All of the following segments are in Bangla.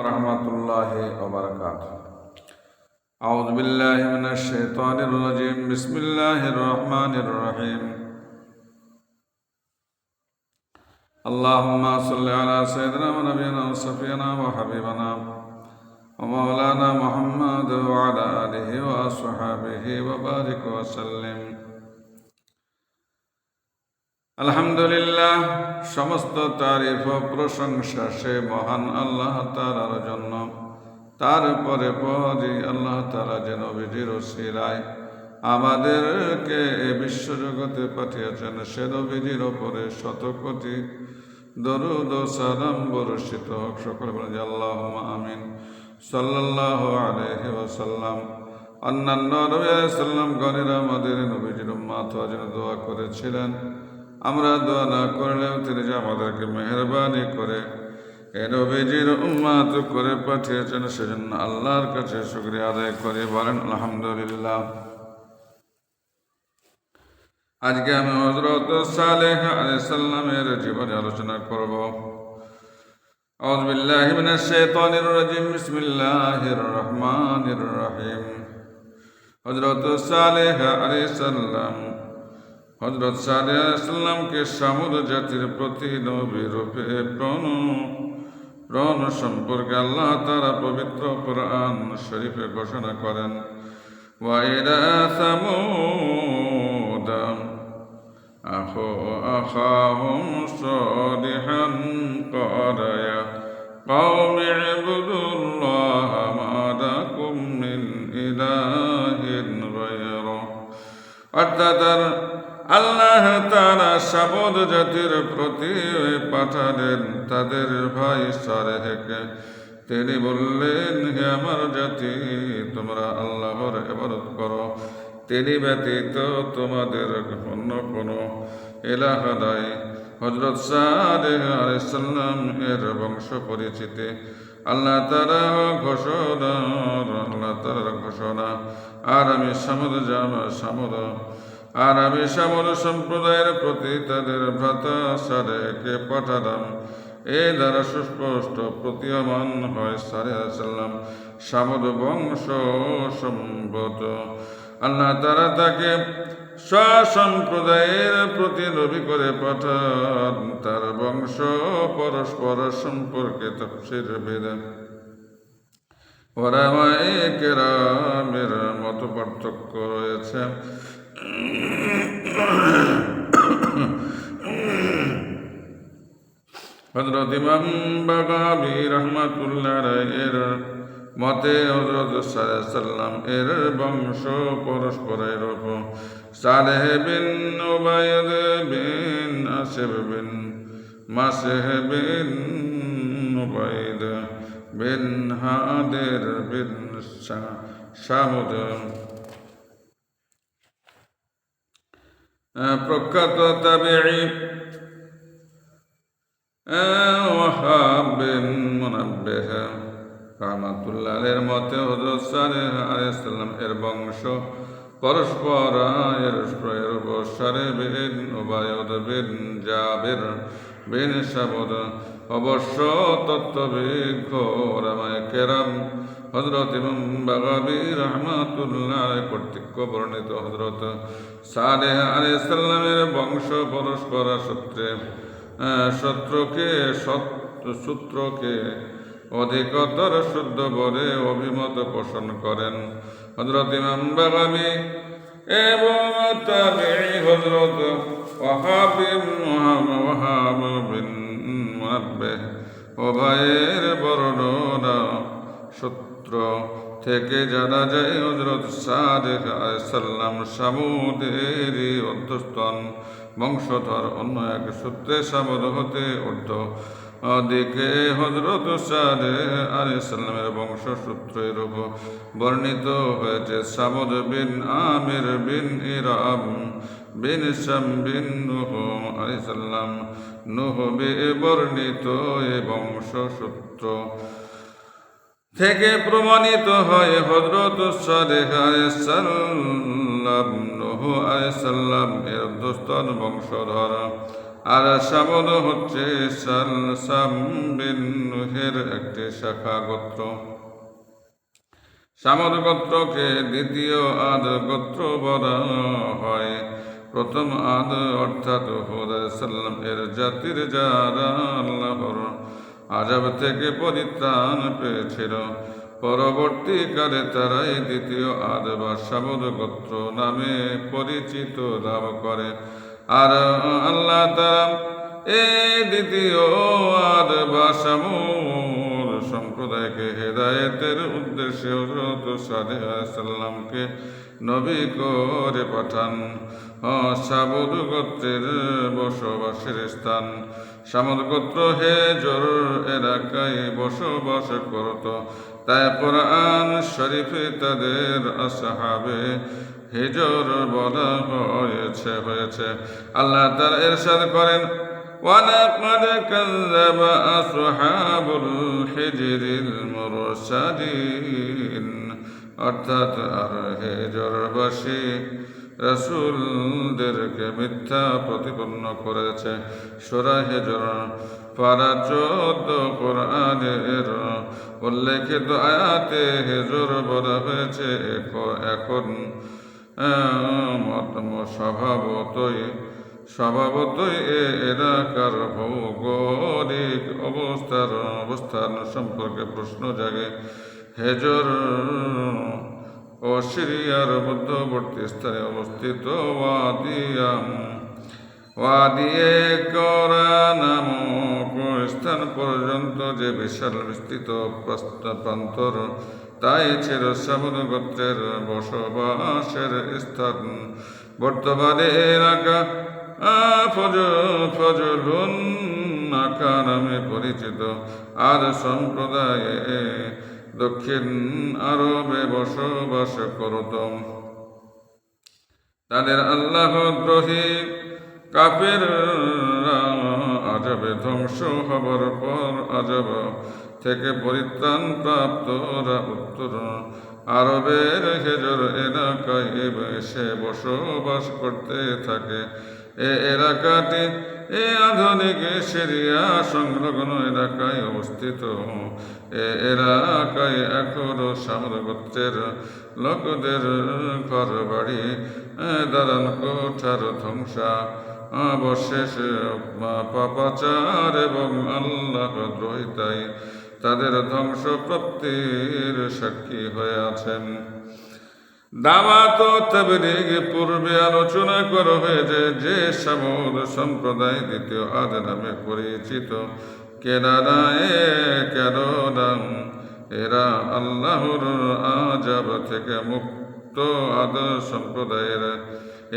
রহমতুল্লাহি ওয়া বারাকাতুহু। আউযু বিল্লাহি মিনাশ শাইতানির রাজীম। বিসমিল্লাহির রহমানির রহিম। আল্লাহুম্মা সাল্লি আলা সাইয়্যিদিনা ওয়া নাবিয়িনা ওয়া শাফিয়িনা ওয়া হাবিবানা ওয়া মাওলানা মুহাম্মদ ওয়া আলা আলিহি ওয়া আসহাবিহি ওয়া বারিক ওয়া সাল্লিম। আলহামদুলিল্লাহ, সমস্ত তারিফ ও প্রশংসা সে মহান আল্লাহ তাআলার জন্য। তারপরে পরই আল্লাহ তাআলা যে নবীজির ওসিলায় আমাদেরকে এই বিশ্বজগতে পাঠিয়েছেন, সে নবীজির ওপরে শত কোটি দরুদ ও সালাম বর্ষিত হোক। সকলে বলেন যে আল্লাহুম্মা আমিন। সাল্লাল্লাহু আলাইহি ওয়াসাল্লাম। অন্যান্য নবী আলাইহিস সালাম গণেরা আমাদের নবীজির উম্মত হওয়ার জন্য দোয়া করেছিলেন। আমরা দোয়া না করলেও তিনি যে আমাদেরকে মেহেরবানি করে এ নবীজির উম্মত করে পাঠিয়েছেন, সেজন্য আল্লাহর কাছে শুকরিয়া আদায় করে বলেন আলহামদুলিল্লাহ। আজকে আমি হযরত সালেহ আলাইহিস সালামের জীবনে আলোচনা করব। আউযু বিল্লাহি মিনাশ শাইতানির রাজীম। বিসমিল্লাহির রহমানির রহিম। হযরত সালেহ আলাইহিস সালাম হযরত সালেহ আলাইহিস সালামকে সামুদ জাতির প্রতি নবী রূপে প্রেরণ সম্পর্কে আল্লাহ তাআলা পবিত্র কোরআন শরীফে ঘোষণা করেন, ওয়া ইলা সামুদ আখাহুম সালিহান ক্বালা ইয়া কওমি ইবুদুল্লাহা মা লাকুম মিন ইলাহিন গায়রুহু। অর্থাৎ আল্লাহ তাআলা সামুদ জাতির প্রতি পাঠালেন তাদের ভাই সালেহকে। তিনি বললেন, হে আমার জাতি, তোমরা আল্লাহর ইবাদত করো, তিনি ব্যতীত তোমাদের অন্য কোনো ইলাহ নাই। হযরত সালেহ আলাইহিস সালাম এর বংশ পরিচিতি আল্লাহ তাআলার ঘোষণা। আর আমি সামুদ সম্প্রদায়ের প্রতি তাদের ভ্রাতা সালেহকে পাঠালাম। এ দ্বারা সুস্পষ্ট প্রতীয়মান হয় সালেহ আলাইহিস সালাম সামুদ বংশ সম্ভূত। আল্লাহ তাআলা তাকে স্বসম্প্রদায়ের প্রতি নবী করে পাঠান। তার বংশ পরস্পর সম্পর্কে তাফসীর বেদে ওলামায়ে কেরামের মত পার্থক্য রয়েছে। হযরত ইমাম বাগাবী রাহমাতুল্লাহ আলাইহির মতে হযরত সালেহ আলাইহিস সালাম এর বংশ পরস্পরের উপর সালেহ বিন উবাইদ বিন আসিব বিন মাসেহ বিন উবাইদ বিন হাদের বিন সামুদ। প্রখ্যাত তাবেঈ ওয়াহাব বিন মুনাব্বিহ রাহমাতুল্লাহ আলাইহির মতে হযরত সালেহ আলাইহিস সালাম এর বংশ পরস্পর এর সালেহ বিন উবাইদ বিন জাবির বিন সামুদ। অবশ্য তত্ত্ববিজ্ঞ ওলামায়ে কেরাম হযরত ইমাম বাগাবী রাহমাতুল্লাহ আলাইহি কর্তৃক বর্ণিত হযরত সালেহ আলাইহিস সালামের বংশ পরস্পর সূত্রকে অধিকতর শুদ্ধ বলে অভিমত পোষণ করেন। হযরত ইমাম বাগাবী এবং তাবেঈ হযরত ওয়াহাব বিন মুনাব্বিহ উভয়ের বর্ণনা সূত্র থেকে জানা যায় হযরত সালেহ আলাইহিস সালাম সামুদেরই অধ্যস্তন বংশধর। অন্য এক সূত্রে সামুদ হতে দিকে হযরত সালেহ আলাইহিস সালামের বংশসূত্র এরূপ বর্ণিত হয়েছে। সামুদ বিন আমির বিন ইরাম বিন শাম বিন নূহ আলাইহিস সালাম। নূহ বর্ণিত এ বংশসূত্র থেকে প্রমাণিত হয় হযরত সালেহ আলাইহিস সালাম নূহ আলাইহিস সালাম এর অধ্যস্তন বংশধর। আর সামদ হচ্ছে সাম বিন নুহের একটি শাখা গোত্র। সামদ গোত্রকে দ্বিতীয় আদ গোত্র বলা হয়। প্রথম আদ অর্থাৎ হুদ সাল্লাম এর জাতির যারা আল্লাহর আযাব থেকে পরিত্রাণ পেয়েছিল, পরবর্তীকালে তারাই দ্বিতীয় আদ বা সামদ গোত্র নামে পরিচিত লাভ করে। আর আল্লাহ তাআলা এই দ্বিতীয় আদ বা সামুদ সম্প্রদায়কে হেদায়েতের উদ্দেশ্যে হযরত সালেহ আলাইহিস সালামকে নবী করে পাঠান। সামুদ গোত্রের বসবাসের স্থান। সামুদ গোত্র হেজর এলাকায় বসবাস করত, তাই কুরআন শরীফে তাদের আসহাবে হিজর বলা হয়েছে। আল্লাহ তাআলা ইরশাদ করেন, ওয়ালাকাদ কাযযাবা আসহাবুল হিজরিল মুরসালিন, অর্থাৎ আর হিজরবাসী রাসূলদেরকে মিথ্যা প্রতিপন্ন করেছে। সূরা হিজর পারা 14 কোরআনের উল্লেখিত আয়াতে হিজর বলা হয়েছে। এখন স্বভাবতই এ এলাকার ভৌগোলিক অবস্থান সম্পর্কে প্রশ্ন জাগে। হেজর ও সিরিয়ার মধ্যবর্তী স্থানে অবস্থিত ওয়াদিয়ে করা নামক স্থান পর্যন্ত যে বিশাল বিস্তৃত প্রান্তর, তাই ছিল সামুদ গোত্রের বসবাসের স্থান। বর্তমানে এলাকা ফজলুন নাকা নামে পরিচিত। আর সম্প্রদায় দক্ষিণ আরবে বসবাস করত। তাদের আল্লাহদ্রোহী কাফেররা আযাবে ধ্বংস হবার পর আযাব থেকে পরিত্রাণ প্রাপ্তরা উত্তর আরবের হেজর এলাকায় এসে বসবাস করতে থাকে। এ এলাকাটি আধুনিক সিরিয়া সংলগ্ন এলাকায় অবস্থিত। এ এলাকায় এখনো সামুদ গোত্রের লোকদের ঘর বাড়ি, দালান কোঠার ধ্বংসাবশেষ, পাপাচার এবং আল্লাহ দ্রোহিতায় তাদের ধ্বংসপ্রাপ্তির সাক্ষী হয়ে আছেন। দাওয়াত ও তাবলীগ পূর্বে আলোচনা করা হয়েছে যে সামুদ সম্প্রদায় দ্বিতীয় আদ নামে পরিচিত। কেননা এরা আল্লাহর আযাব থেকে মুক্ত আদ সম্প্রদায়ের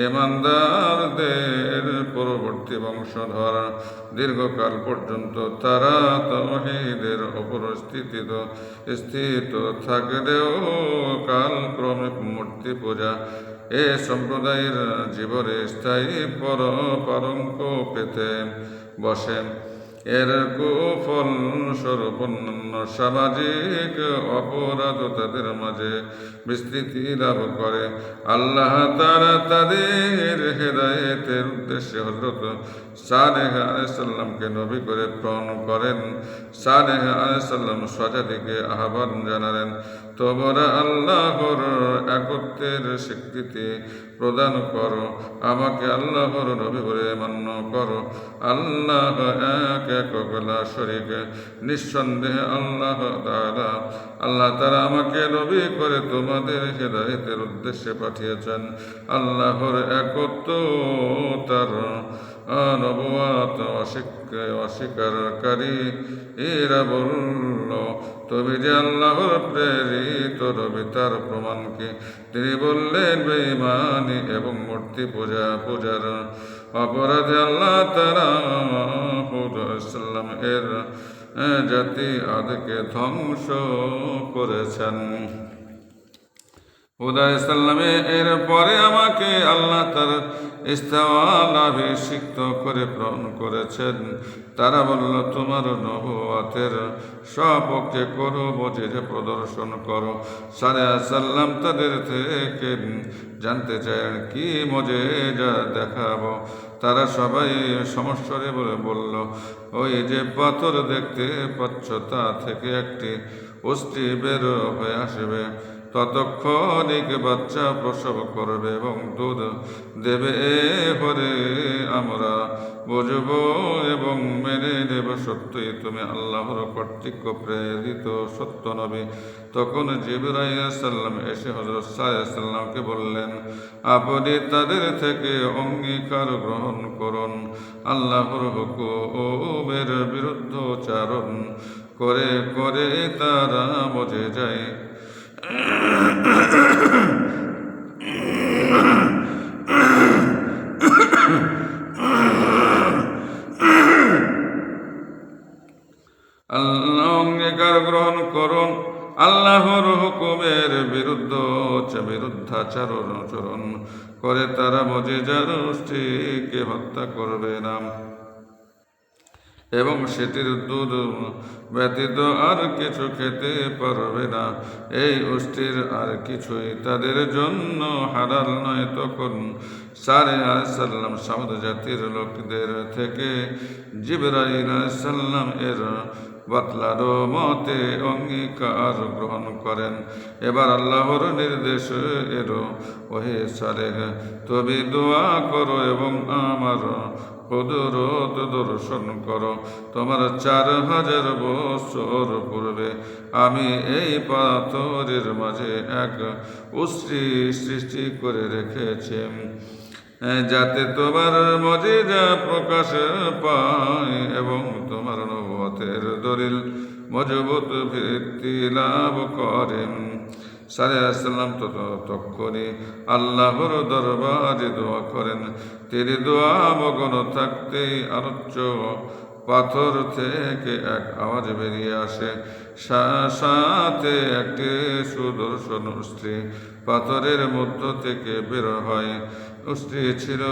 ঈমানদারদের পরবর্তী বংশধর। দীর্ঘকাল পর্যন্ত তারা তাওহীদের উপর স্থিত থাকলেও কালক্রমে মূর্তি পূজা এ সম্প্রদায়ের জীবনে স্থায়ী পারঙ্ক পেতে বসে। এর কুফল স্বরূপ অন্যান্য সামাজিক অপরাধ তাদের মাঝে বিস্তৃতি লাভ করে। আল্লাহ তাআলা তাদের হেদায়েতের উদ্দেশ্যে হযরত সালেহ আলাইহিস সালামকে নবী করে প্রেরণ করেন। সালেহ আলাইহিস সালাম স্বজাতিকে আহ্বান জানালেন, তোমরা আল্লাহর একত্বের স্বীকৃতি প্রদান করো, আমাকে আল্লাহর নবী বলে মান্য করো। আল্লাহ এক, একক, লা শরীক। নিঃসন্দেহে আল্লাহ তাআলা আমাকে নবী করে তোমাদের হেদায়েতের উদ্দেশ্যে পাঠিয়েছেন। আল্লাহর একত্ব তার নবুওয়াত অস্বীকারী এরা বলল, তুমি যে আল্লাহর প্রেরিত নবী তার প্রমাণ কি? তিনি বললেন, বেঈমানি এবং মূর্তি পূজার অপরাধে আল্লাহ তাআলা হুদ সাল্লাম এর জাতি আদকে ধ্বংস করেছেন। হুদ আলাইহিস সালামে এর পরে আমাকে আল্লাহ তার ইস্তাওয়ালাভিষিক্ত করে প্রেরণ করেছেন। তারা বলল, তোমার নবুয়তের সপক্ষে করো, মুজিজা প্রদর্শন করো। সালেহ সাল্লাম তাদের থেকে জানতে চাইলেন, কি মুজিজা দেখাবো? তারা সবাই সমস্বরে বলল, ওই যে পাথর দেখতে পাচ্ছ, তা থেকে একটি অস্থি বের হয়ে আসবে, ততক্ষণিক বাচ্চা প্রসব করবে এবং দুধ দেবে। এরপরে আমরা বুঝব এবং মেনে নেব সত্যই তুমি আল্লাহর কর্তৃক প্রেরিত সত্য নবী। তখন জিবরাইল সাল্লাম এসে হযরত সালেহ সাল্লামকে বললেন, আপনি তাদের থেকে অঙ্গীকার গ্রহণ করুন, আল্লাহর হুকুমের বিরুদ্ধচারণ করে করে তারা বুঝে যায়। আল্লাহ অঙ্গীকার গ্রহণ করুন, আল্লাহর হুকুমের বিরুদ্ধাচরণ করে তারা মুজিজার গোষ্ঠীকে হত্যা করবে না এবং সেটির দুধ ব্যতীত আর কিছু খেতে পারবে না। এই গোষ্ঠীর আর কিছুই তাদের জন্য হালাল নয়। তখন সালেহ আলাইহিস সালাম সামুদ জাতির লোকদের থেকে জিবরাইল আলাইহিস সালাম এর বাতলার মতে অঙ্গীকার গ্রহণ করেন। এবার আল্লাহর নির্দেশ এলো, ওহে সালেহ, তুমি দোয়া করো এবং আমার কুদরত দর্শন করো। তোমার 4000 বছর পূর্বে আমি এই পাথরের মাঝে এক অস্থি সৃষ্টি করে রেখেছি, যাতে তোমার মুজিজা প্রকাশ পায় এবং তোমার নবুয়তের দলিল মজবুত ভিত্তি লাভ করেন। সালেহ সাল্লাম তৎক্ষণি আল্লাহর দরবারে দোয়া করেন। তিনি দোয়া মগ্ন থাকতেই আলোচ্য পাথর থেকে এক আওয়াজ বেরিয়ে আসে, সাথে একটি সুদর্শন অস্ত্রী পাথরের মধ্য থেকে বের হয়। অস্ত্রী ছিল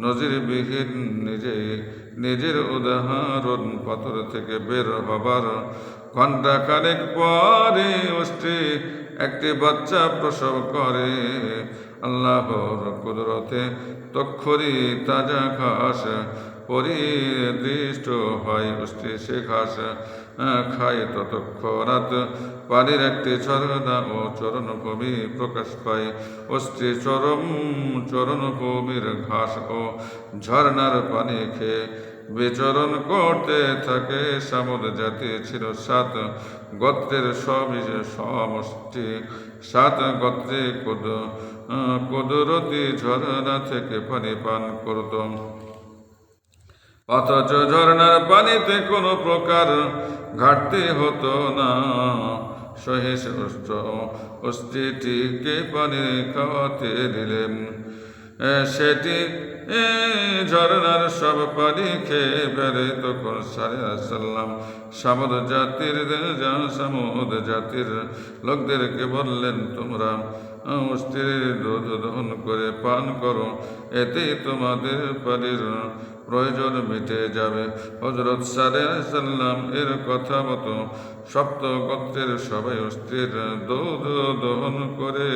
নজিরবিহীন, নিজের উদাহরণ। পাথর থেকে বের হবার ঘণ্টাখানেক পরে অস্ত্রী একটি বাচ্চা প্রসব করে। আল্লাহর কুদরতে তক্ষরি তাজা ঘাস পরিদৃষ্ট হয়। অস্ত্রী সে ঘাস খায়। তৎক্ষণাৎ পানির একটি ঝর্ণা ও চরণভূমি প্রকাশ পায়। অস্ত্রী চরণভূমির ঘাস ও ঝর্ণার পানি খেয়ে বিচরণ করতে থাকে। সামুদ জাতি ছিল 7 গোত্রের সমষ্টি। 7 গোত্রে কুদরতি ঝর্ণা থেকে পানি পান করত, অথচ ঝর্ণার পানিতে কোনো প্রকার ঘাটতি হতো না। সহিষ্ণু অস্ত্রীটিকে পানি খাওয়াতে দিলেন। সেটি ঝর্ণার সব পানি খেয়ে ফেলে। তখন সালেহ সাল্লাম সামুদ জাতির লোকদেরকে বললেন, তোমরা অস্থির দুধ দহন করে পান করো, এতেই তোমাদের পানির প্রয়োজন মিটে যাবে। হযরত সালেহ সাল্লাম এর কথা মতো 7 গোত্রের সবাই অস্থির দুধ দহন করে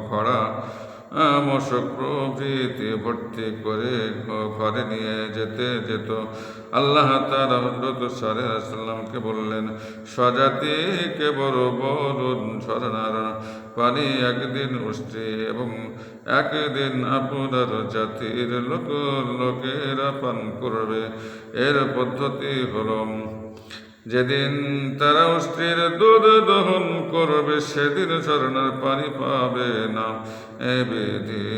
ঘোড়া, মশক প্রভৃতি ভর্তি করে ঘরে নিয়ে যেত। আল্লাহ তাআলা হযরত সালেহ সাল্লামকে বললেন, স্বজাতিকে বলুন, ঝর্ণার পানি একদিন অস্থি এবং একদিন আপনার জাতির লোকেরা পান করবে। এর পদ্ধতি হলো, যেদিন তারা অস্থির দুধ দহন করবে সেদিন ঝর্ণার পানি পাবে না। এ বিধি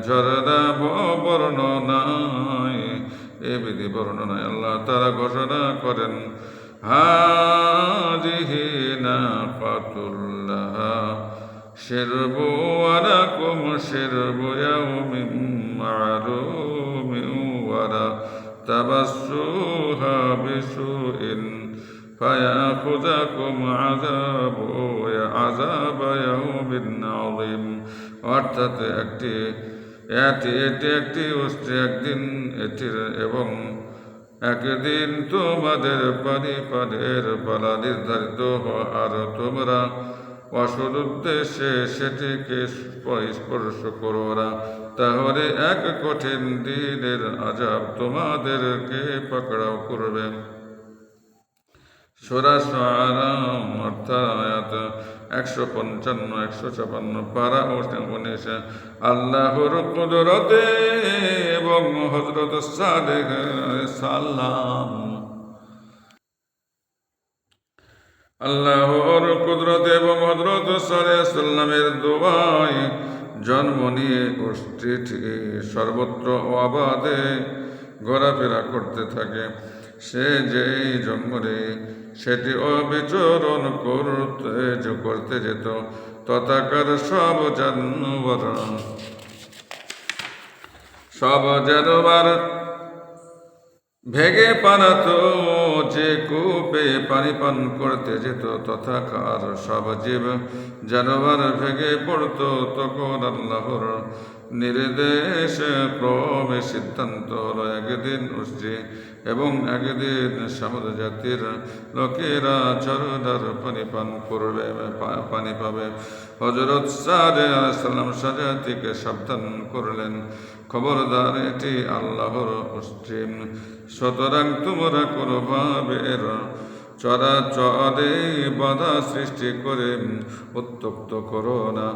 ঝর্ণা বর্ণনায় আল্লাহ তাআলা ঘোষণা করেন, হাযিহি নাকাতুল্লাহ শিরবু ওয়ালাকুম শিরবু ইয়াউমিন মা'লুমিন ওয়ালা তাবাসসুহা বিসুইন فيأخذكم عذاب يوم عظيم। অর্থাৎ এটি একটি অস্ত্র, একদিন এটির এবং একদিন তোমাদের পরিবারের পালা নির্ধারিত আর তোমরা অসৎ উদ্দেশ্যে সেটিকে স্পর্শ করো না, তাহলে এক কঠিন দিনের আযাব তোমাদেরকে পাকড়াও করবে। সূরা শুআরা অর্থাৎ আয়াত 155, 156, পারা 19। আল্লাহর কুদরতে এবং হযরত সালেহ সাল্লাম আল্লাহর কুদরত এবং হযরত সালেহ সাল্লামের দোয়ায় জন্ম নিয়ে অষ্ট্রীটি সর্বত্র অবাধে ঘোরাফেরা করতে থাকে। সে যেই জঙ্গলে সেটি অবিচরণ করতে যেত, তথাকার সব জানোয়ার ভেগে পালাতো, যে কূপে পানি পান করতে যেত তথাকার সব জীব জানোয়ার ভেগে পড়তো। তখন আল্লাহর নির্দেশ ক্রমে সিদ্ধান্ত হলো একদিন উষ্ট্রী এবং একদিন সামুদ জাতির লোকেরা ঝরনার পানি পাবে। হযরত সালেহ আলাইহিস সালাম সাজাতিকে সাবধান করলেন, খবরদার, এটি আল্লাহর উষ্ট্রী, সুতরাং তোমরা কোনোভাবে এর চরাচরে বাধা সৃষ্টি করে উত্তক্ত করো না,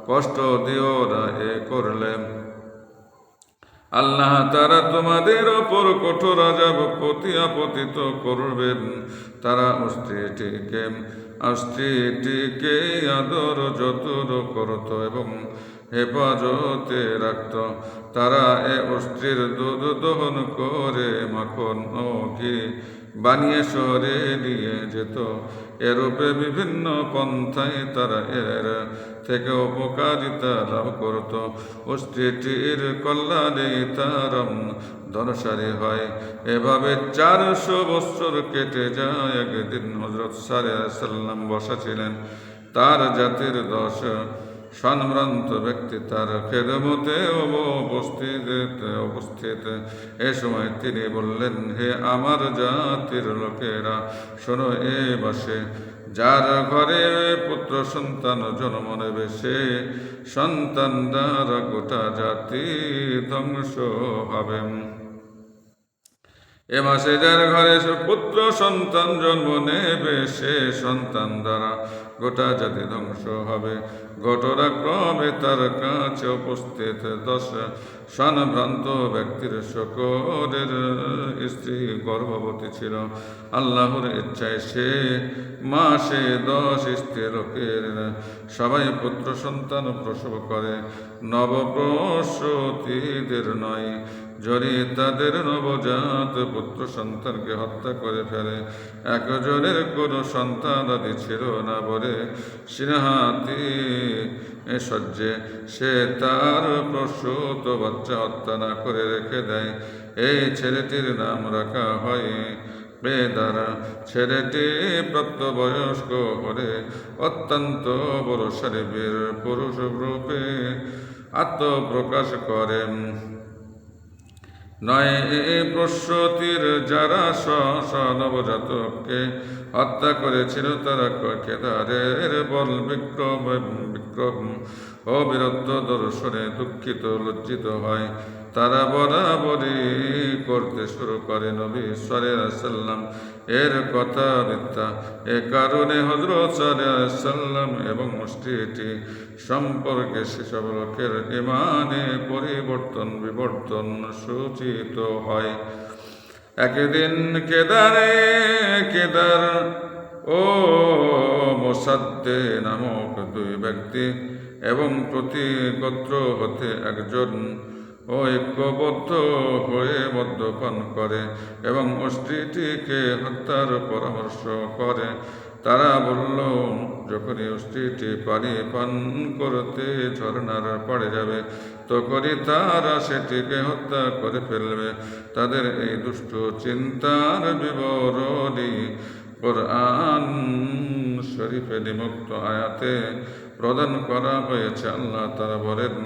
কষ্ট দিও না। এ করলে আল্লাহ তারা তোমাদের ওপর কঠোর আযাব আপতিত করবেন। তারা অস্ত্রীটিকে আদর যত্ন করত এবং হেফাজতে রাখত। তারা এ অস্ত্রীর দুধ দহন করে মাখন ও ঘি বানিয়ে শহরে নিয়ে যেত। এরূপে বিভিন্ন পন্থায় তারা এর থেকে উপকারিতা লাভ করত। অস্ত্রীটির কল্যাণে তারা ধনসারী হয়। এভাবে 400 বৎসর কেটে যায়। একদিন হযরত সালেহ আলাইহিস সালাম বসা ছিলেন। তার জাতির 10 সম্ভ্রান্ত ব্যক্তি তার খেদমতে উপস্থিত। এ সময় তিনি বললেন, হে আমার জাতির লোকেরা, শোনো, এ মাসে যার ঘরে পুত্র সন্তান জন্ম নেবে সে সন্তান দ্বারা গোটা জাতি ধ্বংস হবে। এ মাসে যার ঘরে পুত্র সন্তান জন্ম নেবে সে সন্তান দ্বারা গোটা জাতি ধ্বংস হবে। ঘটনাক্রমে তার কাছে উপস্থিত 10 সম্ভ্রান্ত ব্যক্তির সকলের স্ত্রী গর্ভবতী ছিল। আল্লাহর ইচ্ছায় সে মাসে 10 স্ত্রী লোকের সবাই পুত্র সন্তান প্রসব করে। নবপ্রসূতিদের নয়, যদি তাদের নবজাত পুত্র সন্তানকে হত্যা করে ফেলে। একজনের কোনো সন্তানাদি ছিল না বলে সিনহাতি সহ্যে সে তার প্রসূত বাচ্চা হত্যা না করে রেখে দেয়। এই ছেলেটির নাম রাখা হয় বেদারা। ছেলেটি প্রাপ্তবয়স্ক হলে অত্যন্ত বলশালী পুরুষ রূপে আত্মপ্রকাশ করেন। নয়, প্রসূতির যারা নবজাতককে হত্যা করেছিল তারা কেদারের বল বিক্রম ও বীরত্ব দর্শনে দুঃখিত লজ্জিত হয়। তারা বরাবরই করতে শুরু করে। নবী সাল্লাল্লাহু আলাইহি ওয়াসাল্লাম এর কথা মিথ্যা। এ কারণে হযরত সালেহ আলাইহিস সালাম এবং অস্ত্রীটি সম্পর্কে সেসব লোকের ঈমানে বিবর্তন সূচিত হয়। একদিন কেদার ও মোসাদ্দে নামক 2 ব্যক্তি এবং প্রতি গোত্র হতে একজন ঐক্যবদ্ধ হয়ে মদ্যপান করে এবং অস্ত্রীটিকে হত্যার পরামর্শ করে। তারা বলল, যখনই অস্ত্রীটি পানি পান করতে ঝরনার পাড়ে যাবে তখনই তারা সেটিকে হত্যা করে ফেলবে। তাদের এই দুষ্ট চিন্তার বিবরণী কোরআন শরীফে নিমুক্ত আয়াতে প্রদান করা হয়েছে। আল্লাহ তাআলা বলেন,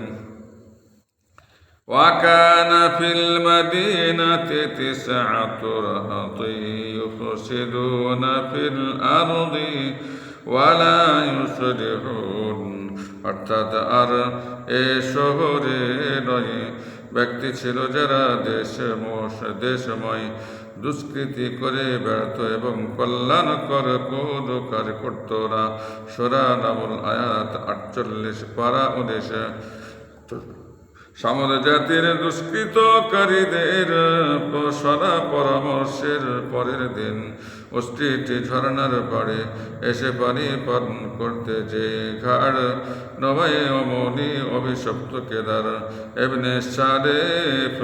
وكان في المدينة 9 رهط يفسدون في الأرض ولا يصلحون। অর্থাৎ আর এ শহরে নয় ব্যক্তি ছিল যারা দেশময় দুষ্কৃতি করে ব্যর্থ এবং কল্যাণকর কোন কাজ করত না। সূরা নামল আয়াত 48 পারা 19। সমর জাতির দুষ্কৃতকারীদের সদা পরামর্শের পরের দিন অস্ট্রিটি ঝর্ণার পাড়ে এসে পানি পান করতে যে ঘাড় নবাই অমনি অভিশপ্ত কেদার এবনে সারেফ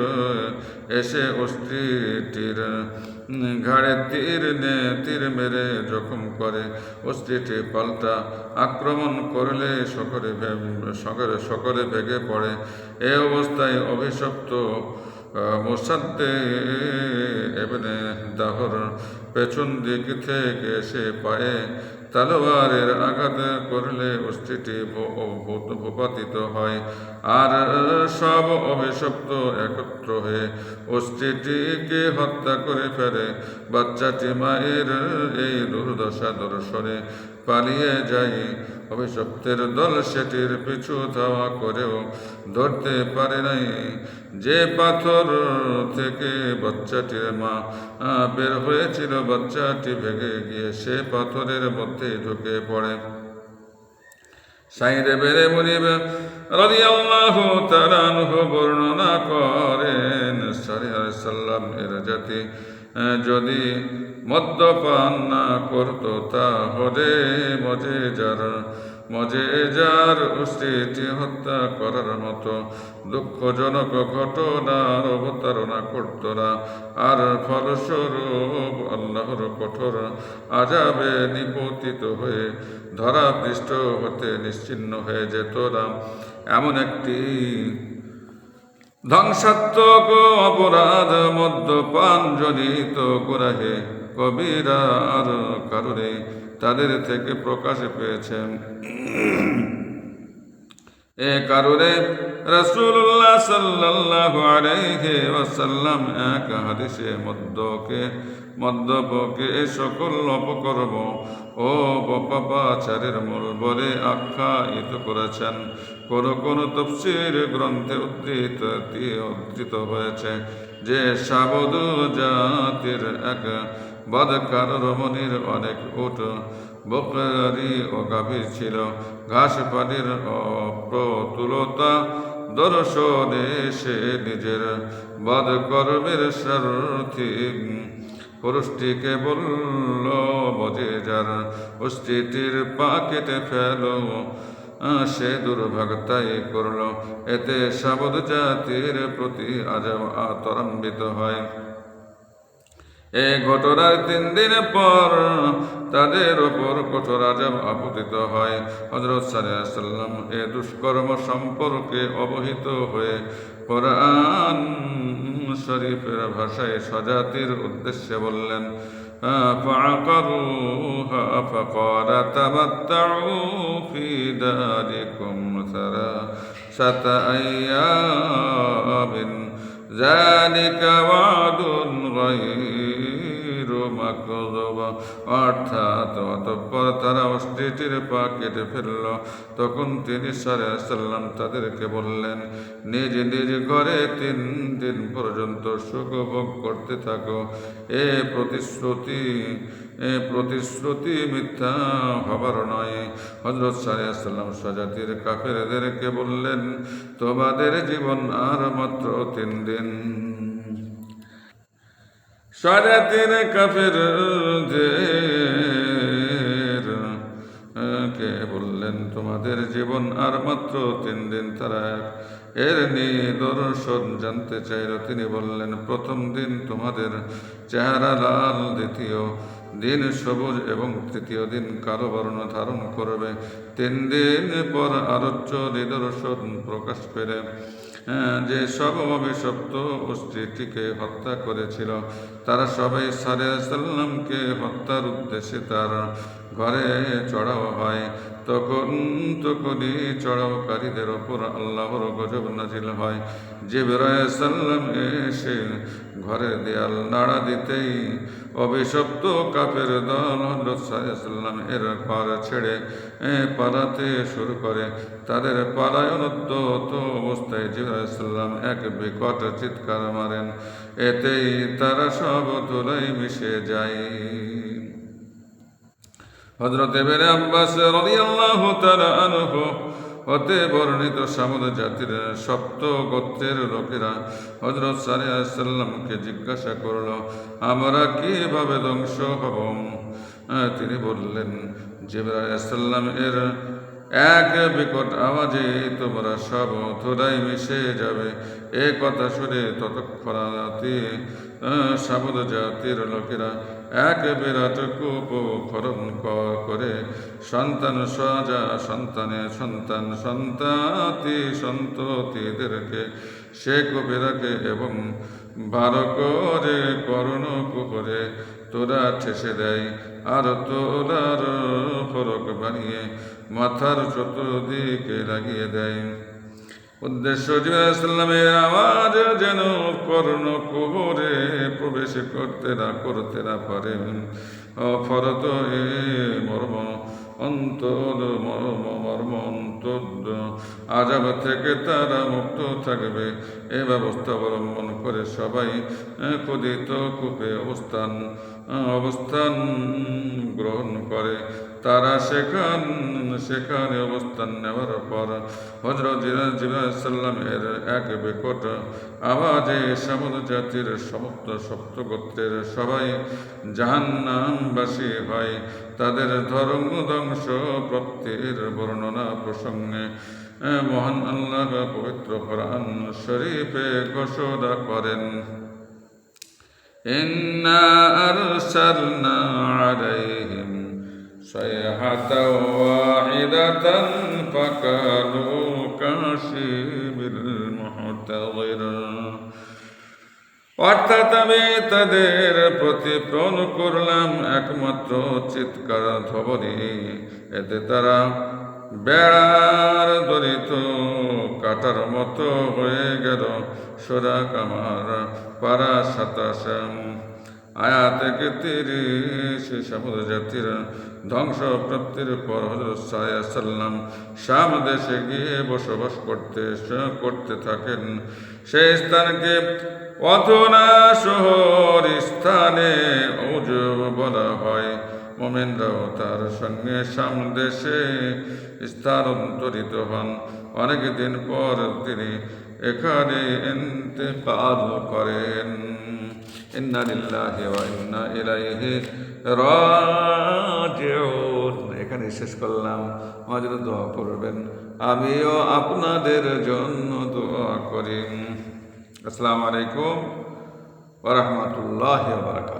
এসে অস্ট্রিটির ঘাড়ে তীর মেরে জখম করে। অস্ট্রিটি পাল্টা আক্রমণ করলে সকলে ভেঙে পড়ে। এ অবস্থায় অভিশপ্ত মোসাদ্দে এবনে দাহর পেছন দিক থেকে এসে পায়ে তলোয়ারের আঘাত করলে অস্ট্রিটি ভূপাতিত হয় আর সব অভিশপ্ত একত্র হয়ে অস্ট্রিটিকে হত্যা করে ফেলে। বাচ্চাটি মায়ের এই দুর্দশা দর্শনে পালিয়ে যায়। অভিশপ্তের দল সেটির পিছু ধাওয়া করেও ধরতে পারে নাই। যে পাথর থেকে বাচ্চাটির মা বের হয়েছিল বাচ্চাটি ভেঙে গিয়ে সে পাথরের মধ্যে ঢুকে পড়ে। সাইদ ইবনে মুনিব রাদিয়াল্লাহু তাআলা আনহু বর্ণনা করেন, সাল্লাল্লাহু আলাইহি সাল্লাম এর জাতি যদি মদ্যপান না করত তাহলে মজেজার অস্ট্রিটি হত্যা করার মতো দুঃখজনক ঘটনার অবতারণা করত না, আর ফলস্বরূপ আল্লাহর কঠোর আযাবে নিপতিত হয়ে ধরাপৃষ্ঠ হতে নিশ্চিহ্ন হয়ে যেত না। এমন একটি ধ্বংসাত্মক অপরাধ মদ্যপান জনিত গুনাহে কবিরা আর কারণে তাদের থেকে প্রকাশ পেয়েছে। এ কারণে রাসূলুল্লাহ সাল্লাল্লাহু আলাইহি ওয়াসাল্লাম এক হাদিসে মদ্যপকে সকল অপকর্ম ও পাপাচারের মূল বলে আখ্যায়িত করেছেন। কোন তাফসীর গ্রন্থে উদ্ধৃত হয়েছে যে সাবদ জাতির এক বদকার রমণীর অনেক উট বকরি ও গাভীর ছিল। ঘাস পানির অপ্রতুলতা দর্শনে সে নিজের বদকর্মের স্বার্থে পুরুষটিকে বলল, মজেজার অস্ট্রিটির পা কেটে ফেল। সে দুর্ভাগ্যতাই করল। এতে সাবদ জাতির প্রতি আযাব ত্বরান্বিত হয়। এই ঘটনার 3 দিন পর তাদের ওপর কঠোর আযাব আপতিত হয়। হযরত সাল্লাল্লাহু আলাইহি ওয়াসাল্লাম এ দুষ্কর্ম সম্পর্কে অবহিত হয়ে কোরআন শরীফের ভাষায় স্বজাতির উদ্দেশ্যে বললেন, فعقروها فقال تمتعوا في داركم 3 أيام ذلك وعد غير مكذوب। অর্থাৎ অতঃপর তারা অস্ট্রিটির পা কেটে ফেলল। তখন তিনি সাল্লাল্লাহু আলাইহি ওয়াসাল্লাম তাদেরকে বললেন, নিজ নিজ ঘরে 3 দিন পর্যন্ত সুখ ভোগ করতে থাকো। এ প্রতিশ্রুতি মিথ্যা হবার নয়। হযরত সাল্লাল্লাহু আলাইহি ওয়াসাল্লাম স্বজাতির কাফেরদেরকে বললেন, তোমাদের জীবন আর মাত্র 3 দিন। স্বজাতির কাফেরদেরকে বললেন, তোমাদের জীবন আর মাত্র 3 দিন। তারা এর নিদর্শন জানতে চাইল। তিনি বললেন, প্রথম দিন তোমাদের চেহারা লাল, দ্বিতীয় দিন সবুজ এবং তৃতীয় দিন কালো বর্ণ ধারণ করবে। 3 দিন পর আলোচ্য নিদর্শন প্রকাশ পেলে যে সব অভিশপ্ত অস্ট্রিটিকে হত্যা করেছিল তারা সবাই সাল্লাল্লাহু আলাইহি সাল্লামকে হত্যার উদ্দেশ্যে তার ঘরে চড়াও হয়। তখনই চড়াওকারীদের ওপর আল্লাহর গজব নাজিল হয়। জিবরাইল আলাইহিস সালাম এসে ঘরের দেয়াল নাড়া দিতেই অভিশপ্ত কাফের দল হযরত সাল্লাল্লাহু আলাইহি সাল্লাম এর ঘর ছেড়ে পালাতে শুরু করে। তাদের পালায়নোদ্যত অবস্থায় জিবরাইল আলাইহিস সালাম এক বিকট চিৎকার মারেন। এতেই তারা সব ধুলায় মিশে যায়। হযরত ইবনে আব্বাস রাদিয়াল্লাহু তাআলা আনহু হতে বর্ণিত সামুদ জাতির সপ্ত গোত্রের লোকেরা হযরত সাল্লাল্লাহু আলাইহি সাল্লামকে জিজ্ঞাসা করল, আমরা কিভাবে ধ্বংস হব? তিনি বললেন, জিবরাইল আলাইহিস সালাম এর এক বিকট আওয়াজে তোমরা সব ধুলায় মিশে যাবে। এ কথা শুনে তৎক্ষণাৎ সামুদ জাতির লোকেরা এক বিরাট কূপ খনন করে সন্তান সাজা সন্তানের সন্তান সন্ততিদেরকে সে কূপে রাখে এবং 12 করে করুণ পুকুরে তোরা ঠেসে দেয় আর তোলার ফরক বানিয়ে মাথার চতুর্দিকে লাগিয়ে দেয়। উদ্দেশ্য জিবরাইল সাল্লামের আওয়াজ যেন করুণ কুবরে প্রবেশ করতে না পারে। ফরত এ মর্ম অন্তর আযাব থেকে তারা মুক্ত থাকবে। এ ব্যবস্থা অবলম্বন করে সবাই খোদিত কূপে অবস্থান গ্রহণ করে। তারা সেখানে অবস্থান নেওয়ার পর হযরত জিবরাইল সাল্লামের এক বিকট আওয়াজে সামুদ জাতির সমস্ত সপ্ত গোত্রের সবাই জাহান্নামবাসী হয়। তাদের ধ্বংস প্রাপ্তির বর্ণনা প্রসঙ্গে মহান আল্লাহ পবিত্র কোরআন শরীফে ঘোষণা করেন, ইন্না আরসালনা আলাইহিম সাইহাতাও ওয়াহিদাতান ফাকানু কাশিবিল মুহতাযির। অর্থাৎ আমি তাদের প্রতি প্রেরণ করলাম একমাত্র চিৎকার ধ্বনি। এতে তারা বেড়ার দড়িত কাটার মতো হয়ে গেল। সূরা কামার পারা 27 আয়াত 31। সামুদ জাতির ধ্বংস প্রাপ্তির পর হযরত সাল্লাল্লাহু আলাইহি সাল্লাম শাম দেশে গিয়ে বসবাস করতে থাকেন। সেই স্থানকে অথনা শহর স্থানে উজব বলা হয়। মুমিনরাও তার সঙ্গে শাম দেশে স্থানান্তরিত হন। অনেকদিন পর তিনি এখানে ইন্তেকাল করেন। ইন্না লিল্লাহি ওয়া ইন্না ইলাইহি রাজিউন। এখানে শেষ করলাম। আমার জন্য দোয়া করবেন, আমিও আপনাদের জন্য দোয়া করি। আসসালামু আলাইকুম ওয়া রাহমাতুল্লাহি ওয়া বারাকাতুহু।